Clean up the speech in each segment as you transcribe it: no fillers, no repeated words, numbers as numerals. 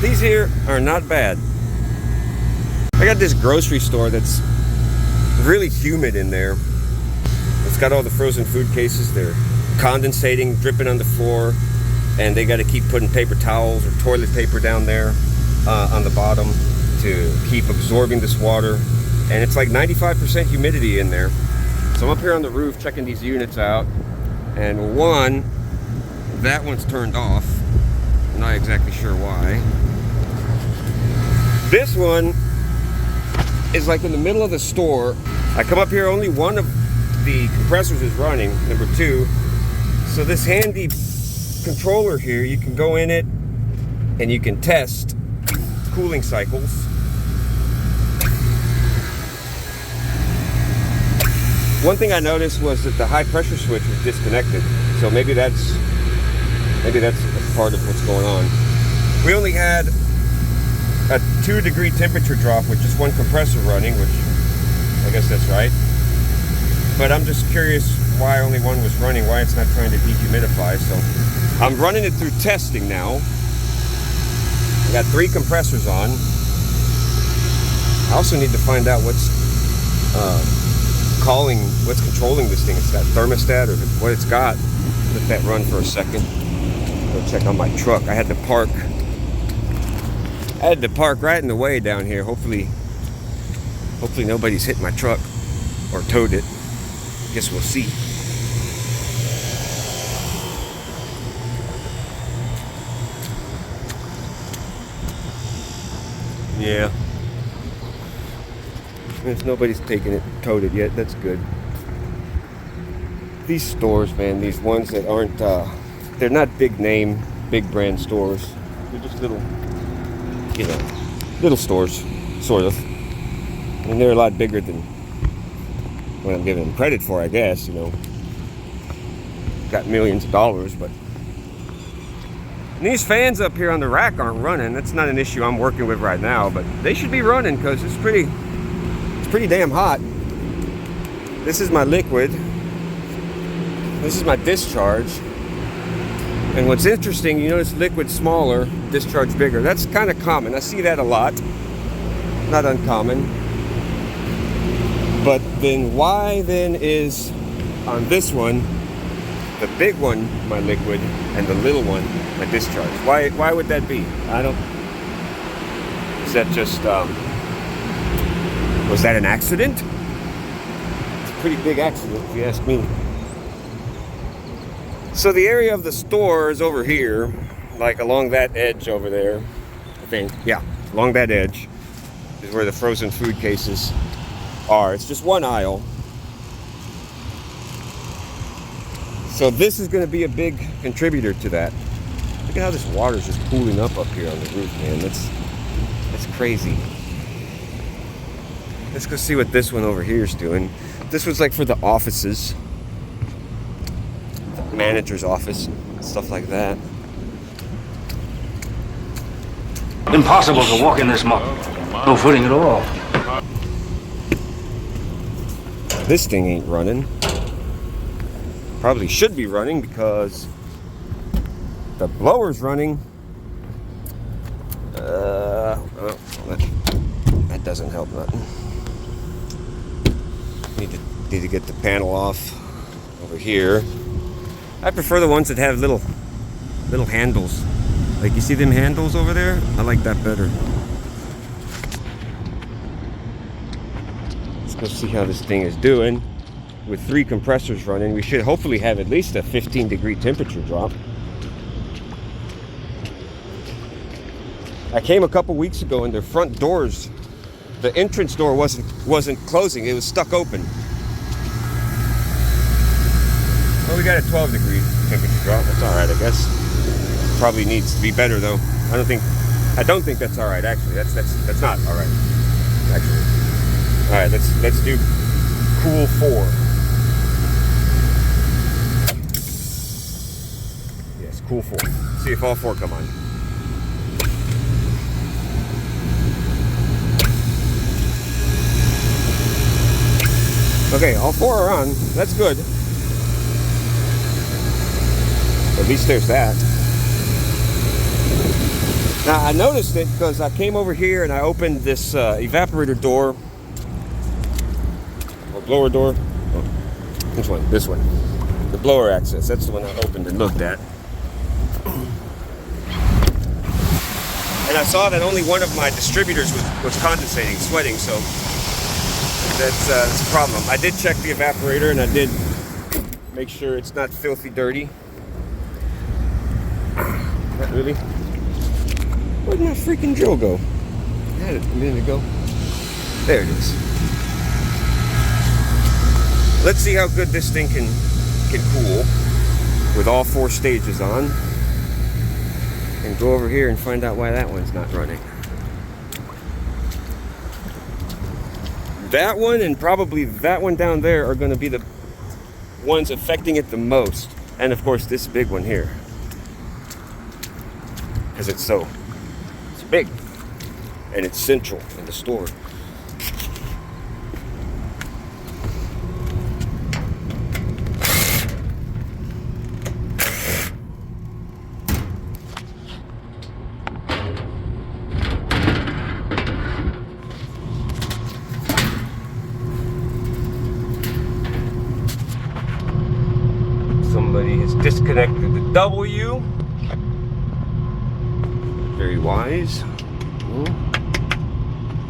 These here are not bad. I got this grocery store that's really humid in there. It's got all the frozen food cases. They're condensating, dripping on the floor, and they got to keep putting paper towels or toilet paper down there on the bottom to keep absorbing this water. And it's like 95% humidity in there. So I'm up here on the roof checking these units out, and that one's turned off. I'm not exactly sure why. This one is like in the middle of the store. I come up here, only one of the compressors is running, number 2. So this handy controller here, you can go in it and you can test cooling cycles. One thing I noticed was that the high pressure switch was disconnected. So maybe that's part of what's going on. We only had a 2-degree temperature drop with just one compressor running, which I guess that's right. But I'm just curious why only one was running, why it's not trying to dehumidify. So I'm running it through testing now. I got 3 compressors on. I also need to find out what's controlling this thing. It's got thermostat or what it's got. Let that run for a second. Go check on my truck. I had to park right in the way down here. Hopefully nobody's hit my truck or towed it. Guess we'll see. Yeah. If nobody's taken it, towed it yet, that's good. These stores, man, these ones that aren't, they're not big name, big brand stores. They're just little, little stores, sort of. And they're a lot bigger than what I'm giving them credit for, I guess, Got millions of dollars, but. And these fans up here on the rack aren't running. That's not an issue I'm working with right now, but they should be running because it's pretty damn hot. This is my liquid. This is my discharge. And what's interesting, you notice liquid smaller, discharge bigger. That's kind of common. I see that a lot. Not uncommon. But then why then is on this one, the big one, my liquid, and the little one, my discharge? Why would that be? Is that just, was that an accident? It's a pretty big accident, if you ask me. So the area of the store is over here, like along that edge over there, I think. Yeah, along that edge is where the frozen food cases are. It's just one aisle. So this is going to be a big contributor to that. Look at how this water's just pooling up here on the roof, man. That's crazy. Let's go see what this one over here is doing. This was like for the offices, the manager's office, stuff like that. Impossible to walk in this mud. No footing at all. This thing ain't running. Probably should be running because the blower's running. That doesn't help nothing. Need to get the panel off over here. I prefer the ones that have little handles. Like, you see them handles over there? I like that better. Let's go see how this thing is doing. With 3 compressors running, we should hopefully have at least a 15-degree temperature drop. I came a couple weeks ago and their front doors, the entrance door wasn't closing. It was stuck open. Well, we got a 12-degree temperature drop. That's all right, I guess. Probably needs to be better though. I don't think that's all right. Actually, that's not all right. Actually, all right. Let's do cool 4. Yes, cool 4. See if all 4 come on. Okay, all 4 are on. That's good. At least there's that. Now I noticed it because I came over here and I opened this evaporator door or blower door. Oh, which one? This one. The blower access. That's the one I opened and looked at. And I saw that only one of my distributors was condensating, sweating, so that's a problem. I did check the evaporator and I did make sure it's not filthy dirty. Not really. Where'd my freaking drill go? I had it a minute ago. There it is. Let's see how good this thing can cool with all 4 stages on. And go over here and find out why that one's not running. That one and probably that one down there are going to be the ones affecting it the most. And of course this big one here. Because it's big. And it's central in the store. Somebody has disconnected the W. Very wise.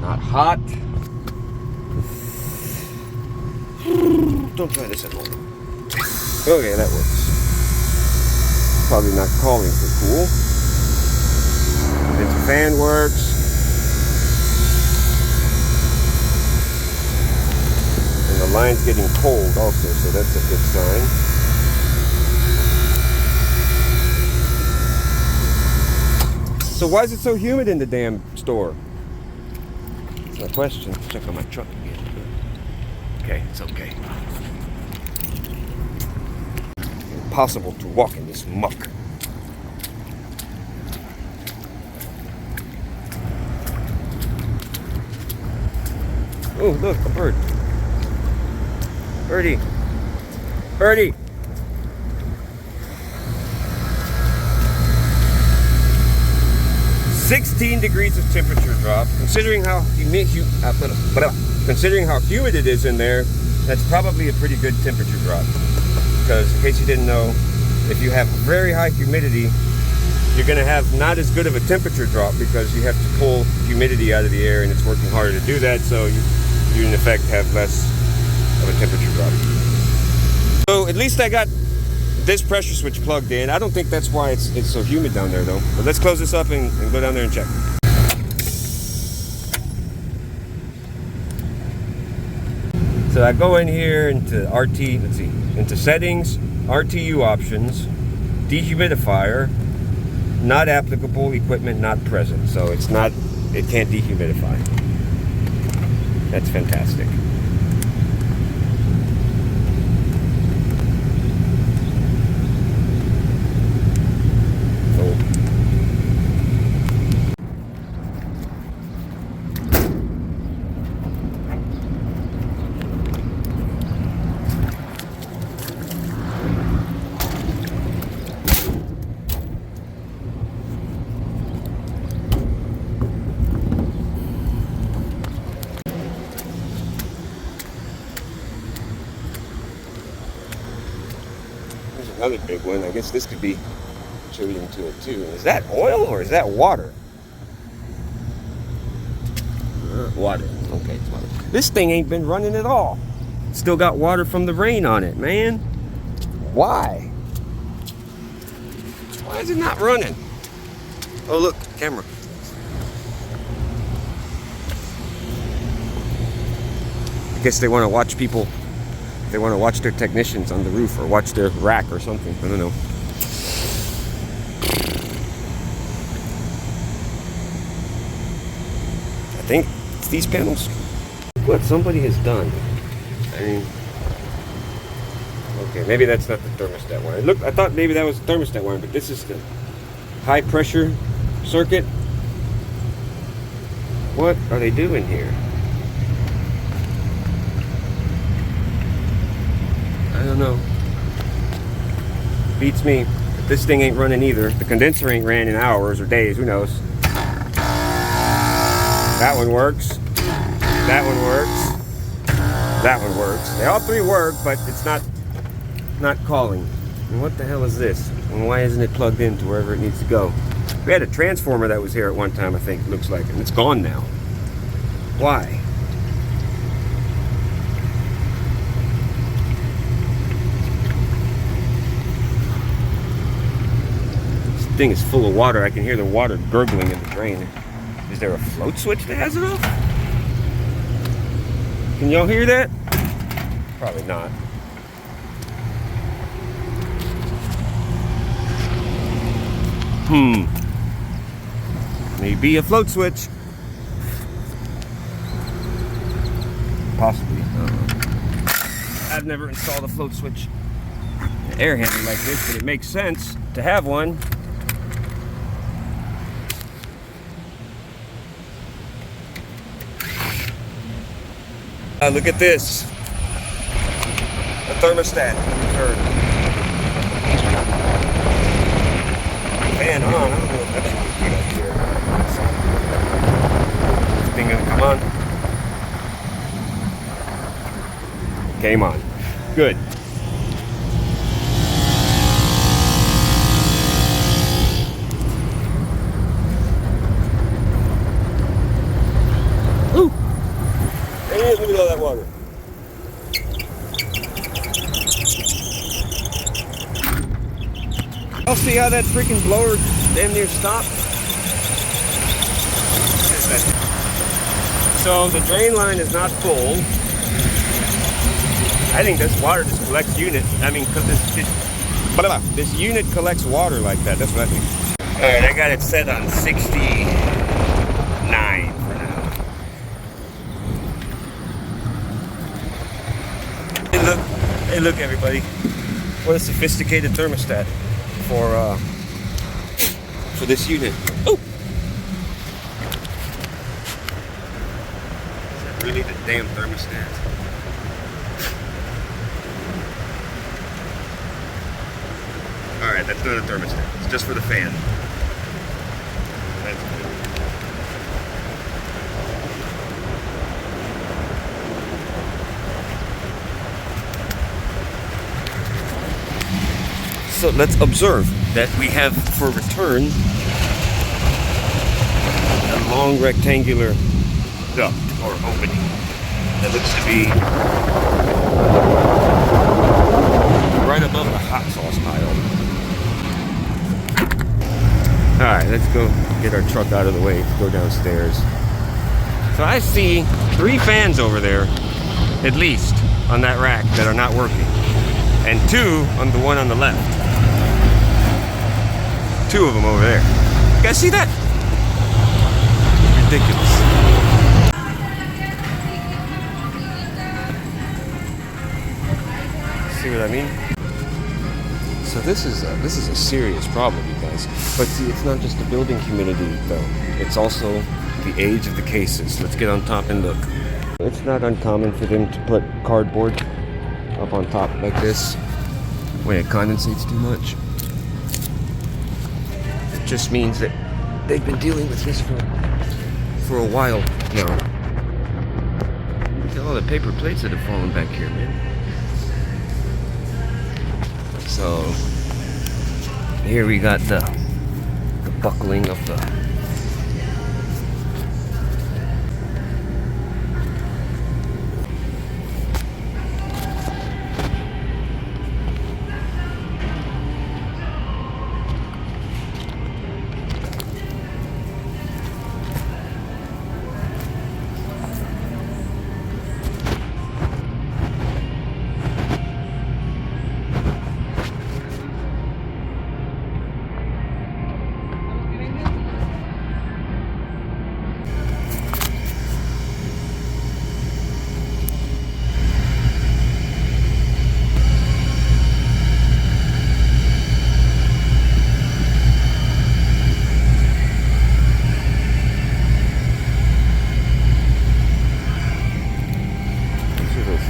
Not hot. Don't try this at home. Okay, that works. Probably not calling for cool. Its fan works. And the line's getting cold also, so that's a good sign. So why is it so humid in the damn store? That's my question. Check on my truck again. Okay, it's okay. Impossible to walk in this muck. Oh, look, a bird. Birdie. Birdie. 16 degrees of temperature drop. Considering how considering how humid it is in there, that's probably a pretty good temperature drop. Because in case you didn't know, if you have very high humidity, you're going to have not as good of a temperature drop because you have to pull humidity out of the air and it's working harder to do that, so you in effect have less of a temperature drop. So at least I got this pressure switch plugged in. I don't think that's why it's so humid down there though. But let's close this up and go down there and check. So I go in here into into settings, RTU options, dehumidifier, not applicable, equipment not present. So it can't dehumidify. That's fantastic. Another big one. I guess this could be contributing to it too. Is that oil or is that water? Water. Okay, it's water. This thing ain't been running at all. Still got water from the rain on it, man. Why? Why is it not running? Oh look, camera. I guess they want to watch people. They want to watch their technicians on the roof or watch their rack or something. I don't know. I think it's these panels. What somebody has done. I mean, okay, maybe that's not the thermostat wire. Look, I thought maybe that was the thermostat wire, but this is the high pressure circuit. What are they doing here? I don't know. Beats me. This thing ain't running either. The condenser ain't ran in hours or days. Who knows? That one works. That one works. That one works. They all three work, but it's not calling. And what the hell is this? And why isn't it plugged into wherever it needs to go? We had a transformer that was here at one time, I think, it looks like, and it's gone now. Why? This thing is full of water. I can hear the water gurgling in the drain. Is there a float switch that has it off? Can y'all hear that? Probably not. Maybe a float switch. Possibly. I've never installed a float switch in an air handler like this, but it makes sense to have one. Look at this. A thermostat. Fan on. I don't know if that's a good idea. This thing gonna come on? Came on. Good. Ooh! Hey, look at all that water. I'll see how that freaking blower damn near stopped. So the drain line is not full. I think this water just collects unit. I mean, this unit collects water like that. That's what I think. All right, I got it set on 69 for now. Hey, look, everybody! What a sophisticated thermostat for this unit. Oh, is that really the damn thermostat? All right, that's not a thermostat. It's just for the fan. That's good. So let's observe that we have for return a long rectangular duct or opening that looks to be right above the hot sauce pile. Alright, let's go get our truck out of the way, go downstairs. So I see 3 fans over there, at least, on that rack that are not working. And 2 on the one on the left. 2 of them over there. You guys see that? Ridiculous. See what I mean? So this is a serious problem, you guys. But see, it's not just the building community though. It's also the age of the cases. Let's get on top and look. It's not uncommon for them to put cardboard up on top like this when it condensates too much. It just means that they've been dealing with this for a while now. Look at all the paper plates that have fallen back here, man. So here we got the buckling of the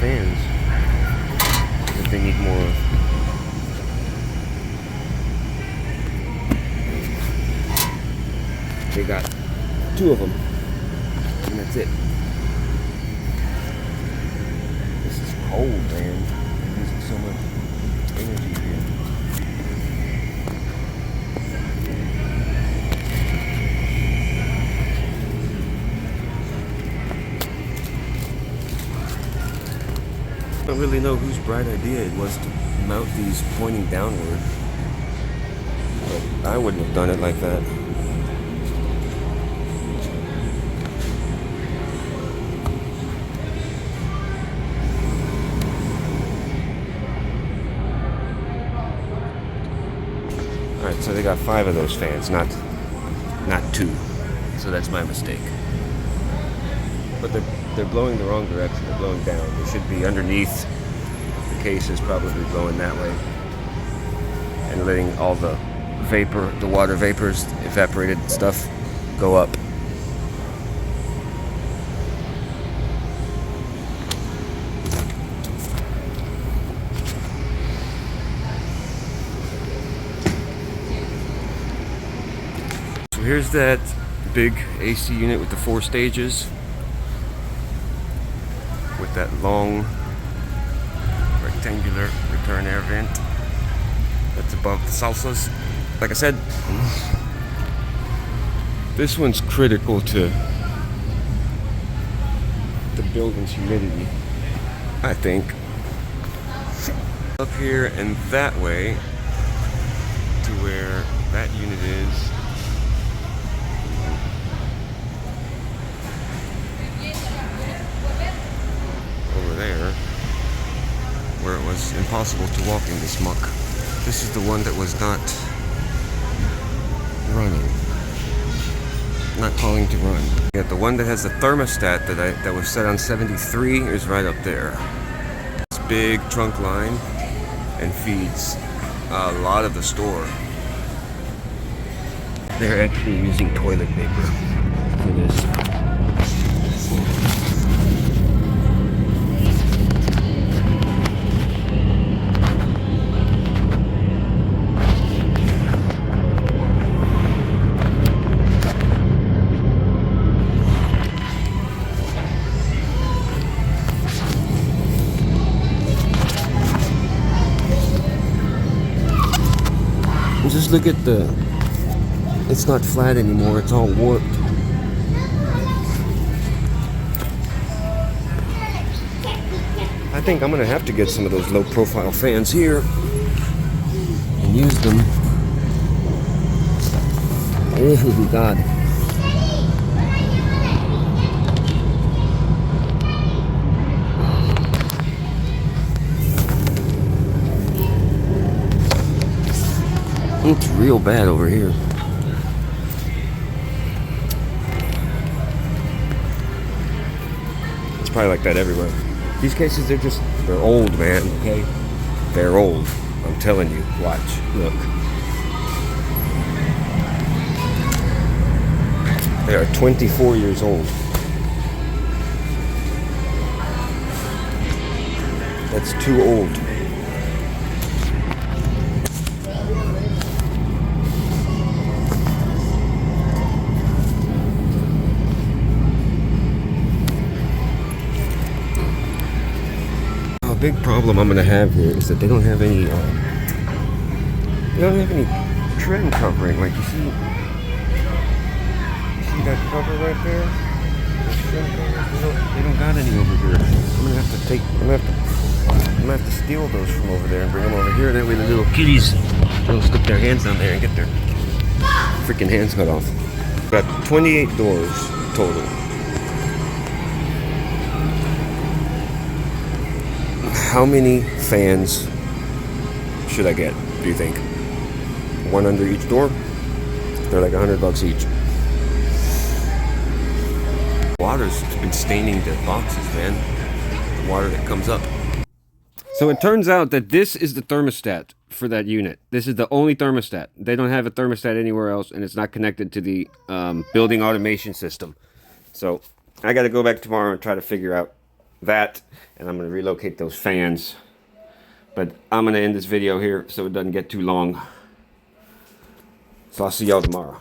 fans that they need more of. They got 2 of them. and that's it. This is cold, man. I'm using so much energy here. I don't really know whose bright idea it was to mount these pointing downward. But I wouldn't have done it like that. Alright, so they got 5 of those fans, not 2. So that's my mistake. But they're blowing the wrong direction. They're blowing down. They should be underneath. The case is probably blowing that way. And letting all the vapor, the water vapors, evaporated stuff, go up. So here's that big AC unit with the 4 stages. With that long rectangular return air vent that's above the salsas. Like I said, this one's critical to the building's humidity, I think. Up here and that way to where that unit is. There, where it was impossible to walk in this muck. This is the one that was not running, not calling to run. Yeah, the one that has the thermostat that was set on 73 is right up there. This big trunk line and feeds a lot of the store. They're actually using toilet paper for this. Just look at it's not flat anymore, it's all warped. I think I'm gonna have to get some of those low profile fans here and use them. Oh God. It's real bad over here. It's probably like that everywhere. These cases, they're old, man, okay? They're old. I'm telling you. Watch. Look. They are 24 years old. That's too old. A big problem I'm gonna have here is that they don't have any trim covering. Like you see that cover right there? Those trim covers, they don't got any over here. I'm gonna have to steal those from over there and bring them over here. That way the little kitties don't stick their hands down there and get their freaking hands cut off. Got 28 doors total. How many fans should I get, do you think? One under each door? They're like $100 each. Water's been staining the boxes, man. The water that comes up. So it turns out that this is the thermostat for that unit. This is the only thermostat. They don't have a thermostat anywhere else, and it's not connected to the building automation system. So I got to go back tomorrow and try to figure out that, and I'm going to relocate those fans. But I'm going to end this video here so it doesn't get too long. So I'll see y'all tomorrow.